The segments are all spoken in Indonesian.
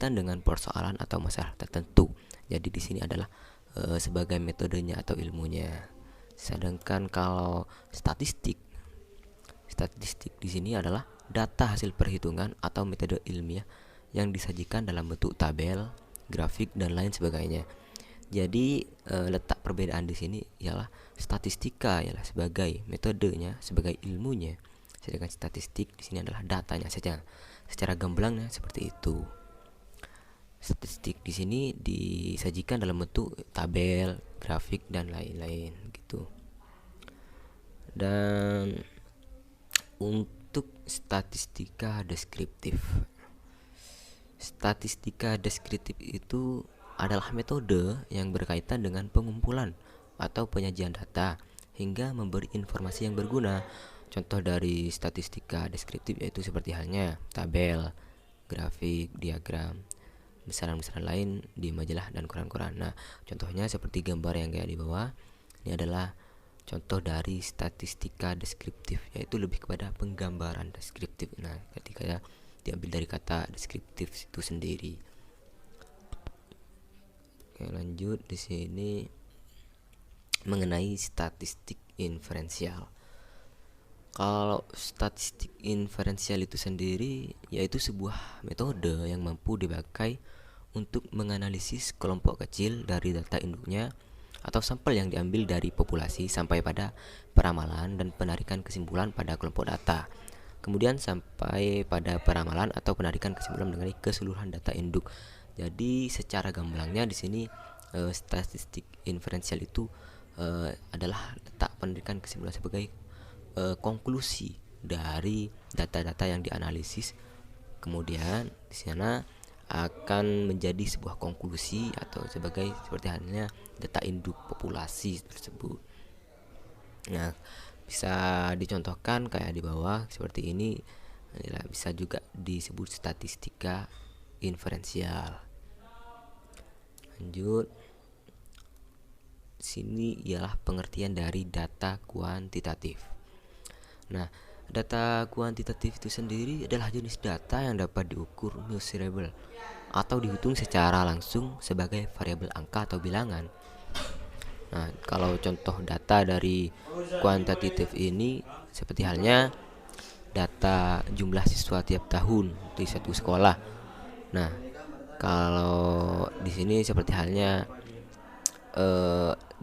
berkaitan dengan persoalan atau masalah tertentu. Jadi di sini adalah sebagai metodenya atau ilmunya. Sedangkan kalau statistik di sini adalah data hasil perhitungan atau metode ilmiah yang disajikan dalam bentuk tabel, grafik dan lain sebagainya. Jadi letak perbedaan di sini ialah statistika ialah sebagai metodenya, sebagai ilmunya. Sedangkan statistik di sini adalah datanya saja. Secara gamblangnya seperti itu. Statistik di sini disajikan dalam bentuk tabel, grafik dan lain-lain gitu. Dan untuk statistika deskriptif. Statistika deskriptif itu adalah metode yang berkaitan dengan pengumpulan atau penyajian data hingga memberi informasi yang berguna. Contoh dari statistika deskriptif yaitu seperti halnya tabel, grafik, diagram, besaran-besaran lain di majalah dan koran-koran. Nah, contohnya seperti gambar yang kayak di bawah. Ini adalah contoh dari statistika deskriptif, yaitu lebih kepada penggambaran deskriptif. Nah, ketika diambil dari kata deskriptif itu sendiri. Oke, lanjut di sini mengenai statistik inferensial. Kalau statistik inferensial itu sendiri yaitu sebuah metode yang mampu dipakai untuk menganalisis kelompok kecil dari data induknya atau sampel yang diambil dari populasi sampai pada peramalan dan penarikan kesimpulan pada kelompok data. Kemudian sampai pada peramalan atau penarikan kesimpulan mengenai keseluruhan data induk. Jadi secara gamblangnya di sini statistik inferensial itu adalah letak penarikan kesimpulan sebagai konklusi dari data-data yang dianalisis. Kemudian di sana akan menjadi sebuah konklusi atau sebagai seperti halnya data induk populasi tersebut. Nah, bisa dicontohkan kayak di bawah seperti ini. Bisa juga disebut statistika inferensial. Lanjut. Sini ialah pengertian dari data kuantitatif. Nah, data kuantitatif itu sendiri adalah jenis data yang dapat diukur measurable atau dihitung secara langsung sebagai variabel angka atau bilangan. Nah, kalau contoh data dari kuantitatif ini seperti halnya data jumlah siswa tiap tahun di satu sekolah. Nah, kalau di sini seperti halnya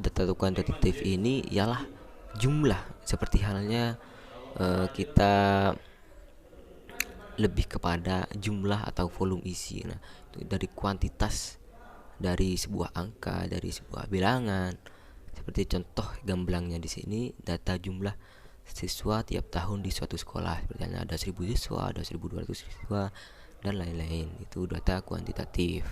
data kuantitatif ini ialah jumlah, seperti halnya kita lebih kepada jumlah atau volume isi. Nah, itu dari kuantitas dari sebuah angka, dari sebuah bilangan. Seperti contoh gamblangnya di sini data jumlah siswa tiap tahun di suatu sekolah. Seperti ada 1000 siswa, ada 1200 siswa dan lain-lain. Itu data kuantitatif.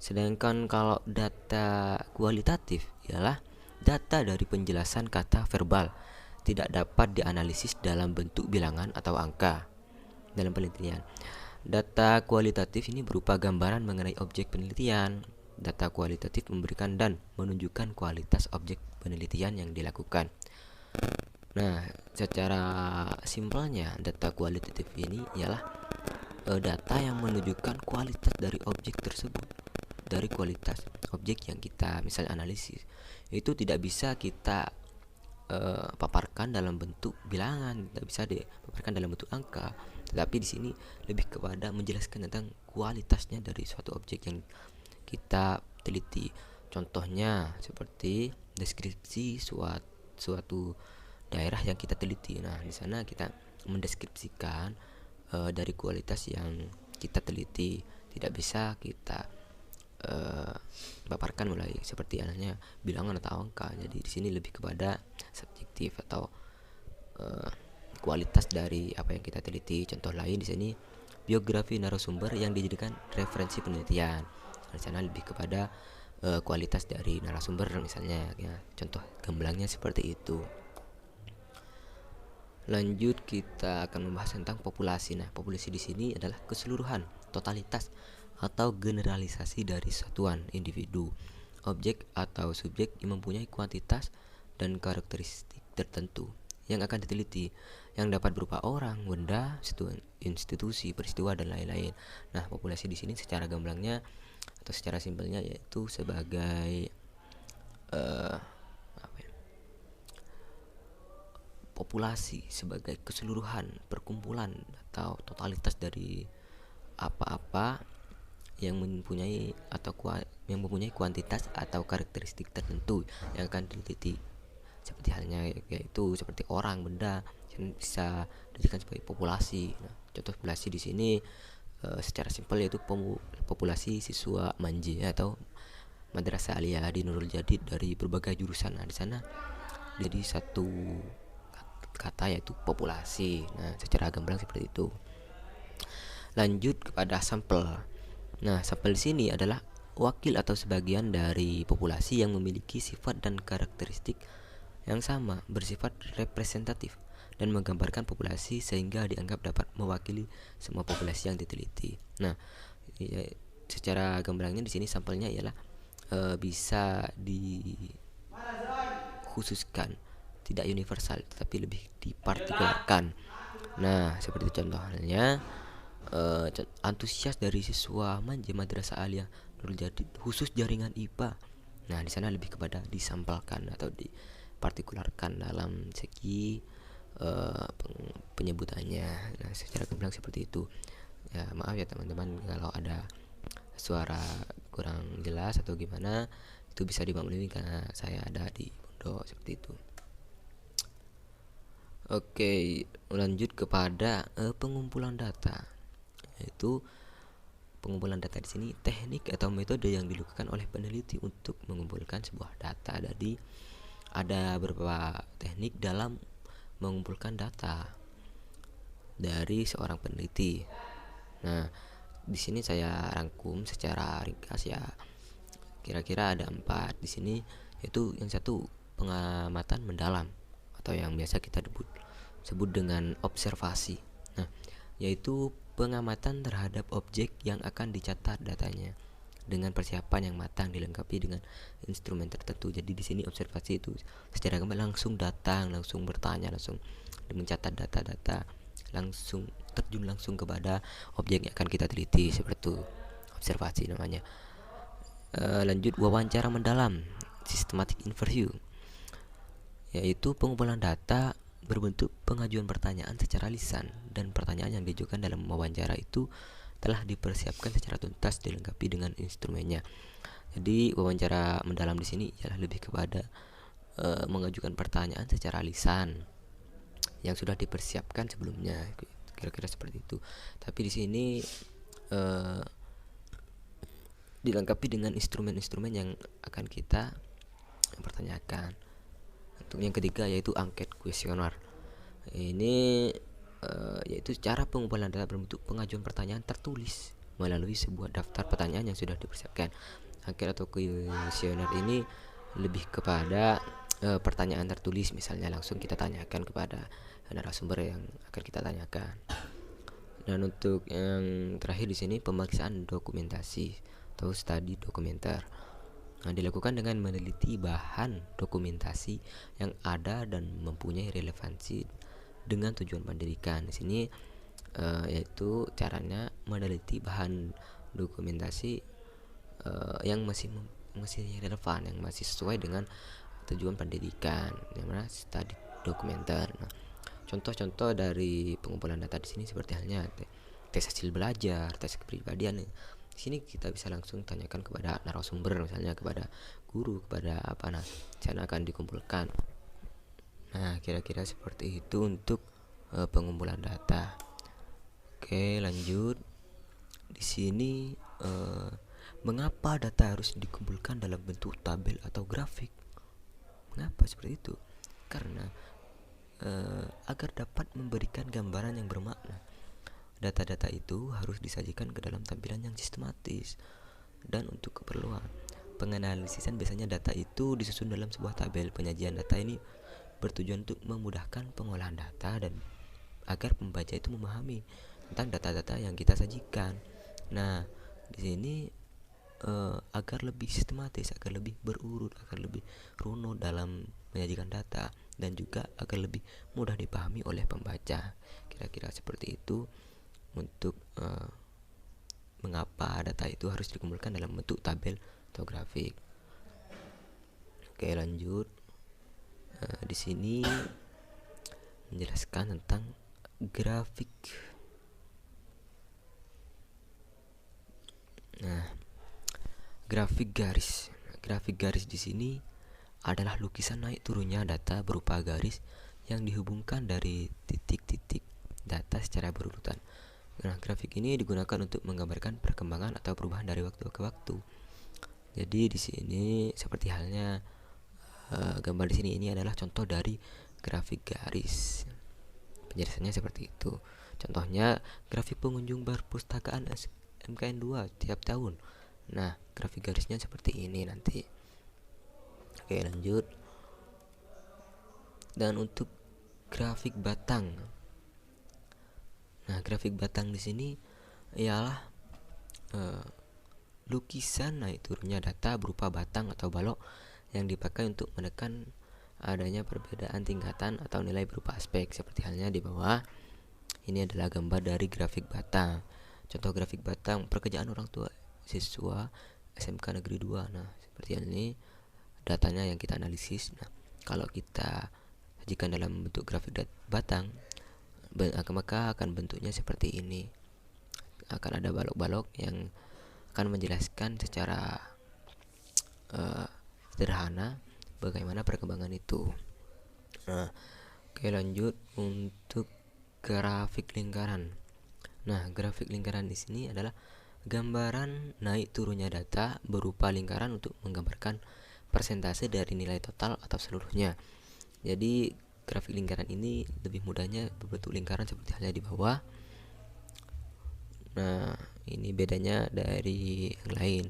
Sedangkan kalau data kualitatif ialah data dari penjelasan kata verbal, tidak dapat dianalisis dalam bentuk bilangan atau angka. Dalam penelitian, data kualitatif ini berupa gambaran mengenai objek penelitian. Data kualitatif memberikan dan menunjukkan kualitas objek penelitian yang dilakukan. Nah, secara simpelnya data kualitatif ini ialah data yang menunjukkan kualitas dari objek tersebut. Dari kualitas objek yang kita misalnya analisis, itu tidak bisa kita paparkan dalam bentuk bilangan, tidak bisa dipaparkan dalam bentuk angka, tetapi di sini lebih kepada menjelaskan tentang kualitasnya dari suatu objek yang kita teliti. Contohnya seperti deskripsi suatu daerah yang kita teliti. Nah, di sana kita mendeskripsikan dari kualitas yang kita teliti, tidak bisa kita paparkan mulai seperti halnya bilangan atau angka. Jadi di sini lebih kepada subjektif atau kualitas dari apa yang kita teliti. Contoh lain di sini biografi narasumber yang dijadikan referensi penelitian. Di sana lebih kepada kualitas dari narasumber misalnya ya. Contoh gamblangnya seperti itu. Lanjut kita akan membahas tentang populasi. Nah, populasi di sini adalah keseluruhan, totalitas atau generalisasi dari satuan individu, objek atau subjek yang mempunyai kuantitas dan karakteristik tertentu. yang akan diteliti, yang dapat berupa orang, benda, institusi, peristiwa dan lain-lain. Nah, populasi di sini secara gamblangnya atau secara simpelnya yaitu sebagai apa ya, populasi, sebagai keseluruhan, perkumpulan atau totalitas dari apa-apa yang mempunyai yang mempunyai kuantitas atau karakteristik tertentu yang akan diteliti, seperti halnya yaitu seperti orang, benda yang bisa dijadikan sebagai populasi. Nah, contoh populasi di sini secara simpel yaitu populasi siswa manje atau madrasah aliyah di Nurul Jadid dari berbagai jurusan. Nah, di sana jadi satu kata yaitu populasi. Nah, secara gamblang seperti itu. Lanjut kepada sampel. Nah, sampel di sini adalah wakil atau sebagian dari populasi yang memiliki sifat dan karakteristik yang sama, bersifat representatif dan menggambarkan populasi sehingga dianggap dapat mewakili semua populasi yang diteliti. Nah, secara gambarnya di sini sampelnya ialah bisa dikhususkan, tidak universal, tetapi lebih dipartikularkan. Nah, seperti contohnya antusias dari siswa manje madrasah aliyah Nurul Jadid khusus jaringan IPA. Nah, di sana lebih kepada disampelkan atau dipartikularkan dalam segi penyebutannya. Nah, secara gamblang seperti itu. Ya, maaf ya teman-teman kalau ada suara kurang jelas atau gimana, itu bisa dimaklumi karena saya ada di pondok seperti itu. Oke, lanjut kepada pengumpulan data. Yaitu pengumpulan data di sini teknik atau metode yang dilakukan oleh peneliti untuk mengumpulkan sebuah data. Jadi ada beberapa teknik dalam mengumpulkan data dari seorang peneliti. Nah, di sini saya rangkum secara ringkas ya. Kira-kira ada 4 di sini, yaitu yang satu pengamatan mendalam atau yang biasa kita sebut dengan observasi. Nah, yaitu pengamatan terhadap objek yang akan dicatat datanya dengan persiapan yang matang dilengkapi dengan instrumen tertentu. Jadi di sini observasi itu secara gamblang langsung datang, langsung bertanya, langsung mencatat data-data, langsung terjun langsung kepada objek yang akan kita teliti, seperti itu observasi namanya. Lanjut wawancara mendalam, systematic interview, yaitu pengumpulan data berbentuk pengajuan pertanyaan secara lisan, dan pertanyaan yang diajukan dalam wawancara itu telah dipersiapkan secara tuntas dilengkapi dengan instrumennya. Jadi wawancara mendalam di sini adalah lebih kepada mengajukan pertanyaan secara lisan yang sudah dipersiapkan sebelumnya, kira-kira seperti itu. Tapi di sini dilengkapi dengan instrumen-instrumen yang akan kita pertanyakan. Untuk yang ketiga yaitu angket kuesioner. Ini yaitu cara pengumpulan data berbentuk pengajuan pertanyaan tertulis melalui sebuah daftar pertanyaan yang sudah dipersiapkan. Angket atau kuesioner ini lebih kepada pertanyaan tertulis, misalnya langsung kita tanyakan kepada narasumber yang akan kita tanyakan. Dan untuk yang terakhir di sini pemeriksaan dokumentasi atau study dokumenter. Nah, dilakukan dengan meneliti bahan dokumentasi yang ada dan mempunyai relevansi dengan tujuan pendidikan. Di sini yaitu caranya meneliti bahan dokumentasi yang masih relevan, yang masih sesuai dengan tujuan pendidikan, yang mana study dokumenter. Nah, contoh-contoh dari pengumpulan data di sini seperti halnya tes hasil belajar, tes kepribadian. Di sini kita bisa langsung tanyakan kepada narasumber, misalnya kepada guru, kepada apa, nah sana akan dikumpulkan. Nah, kira-kira seperti itu untuk pengumpulan data. Oke, lanjut. Di sini mengapa data harus dikumpulkan dalam bentuk tabel atau grafik? Mengapa seperti itu? Karena agar dapat memberikan gambaran yang bermakna. Data-data itu harus disajikan ke dalam tampilan yang sistematis. Dan untuk keperluan penganalisisan, biasanya data itu disusun dalam sebuah tabel. Penyajian data ini bertujuan untuk memudahkan pengolahan data dan agar pembaca itu memahami tentang data-data yang kita sajikan. Nah, di sini agar lebih sistematis, agar lebih berurut, agar lebih runut dalam menyajikan data, dan juga agar lebih mudah dipahami oleh pembaca. Kira-kira seperti itu untuk mengapa data itu harus dikumpulkan dalam bentuk tabel atau grafik. Oke, lanjut. Di sini menjelaskan tentang grafik. Nah, grafik garis. Grafik garis di sini adalah lukisan naik turunnya data berupa garis yang dihubungkan dari titik-titik data secara berurutan. Nah, grafik ini digunakan untuk menggambarkan perkembangan atau perubahan dari waktu ke waktu. Jadi di sini seperti halnya gambar di sini, ini adalah contoh dari grafik garis. Penjelasannya seperti itu. Contohnya grafik pengunjung perpustakaan MKN 2 tiap tahun. Nah, grafik garisnya seperti ini nanti. Oke, lanjut. Dan untuk grafik batang. Nah, grafik batang di sini ialah lukisan naik turunnya data berupa batang atau balok yang dipakai untuk menekan adanya perbedaan tingkatan atau nilai berupa aspek. Seperti halnya di bawah, ini adalah gambar dari grafik batang. Contoh grafik batang pekerjaan orang tua siswa SMK Negeri 2. Nah, seperti ini datanya yang kita analisis. Nah, kalau kita sajikan dalam bentuk grafik batang, maka akan bentuknya seperti ini. Akan ada balok-balok yang akan menjelaskan secara sederhana bagaimana perkembangan itu. Nah, oke, lanjut untuk grafik lingkaran. Nah, grafik lingkaran di sini adalah gambaran naik turunnya data berupa lingkaran untuk menggambarkan persentase dari nilai total atau seluruhnya. Jadi grafik lingkaran ini lebih mudahnya berbentuk lingkaran seperti halnya di bawah. Nah, ini bedanya dari yang lain.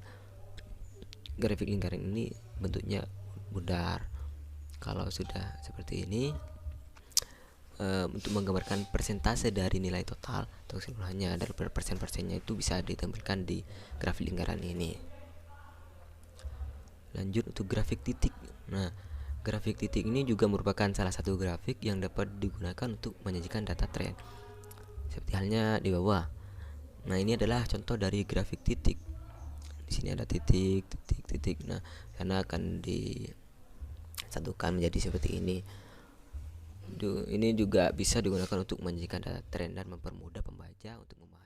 Grafik lingkaran ini bentuknya bundar. Kalau sudah seperti ini, untuk menggambarkan persentase dari nilai total atau keseluruhannya, dari persen-persennya itu bisa ditampilkan di grafik lingkaran ini. Lanjut untuk grafik titik. Nah, grafik titik ini juga merupakan salah satu grafik yang dapat digunakan untuk menyajikan data tren, seperti halnya di bawah. Nah, ini adalah contoh dari grafik titik. Di sini ada titik, titik, titik. Nah, karena akan disatukan menjadi seperti ini. Ini juga bisa digunakan untuk menyajikan data tren dan mempermudah pembaca untuk memahami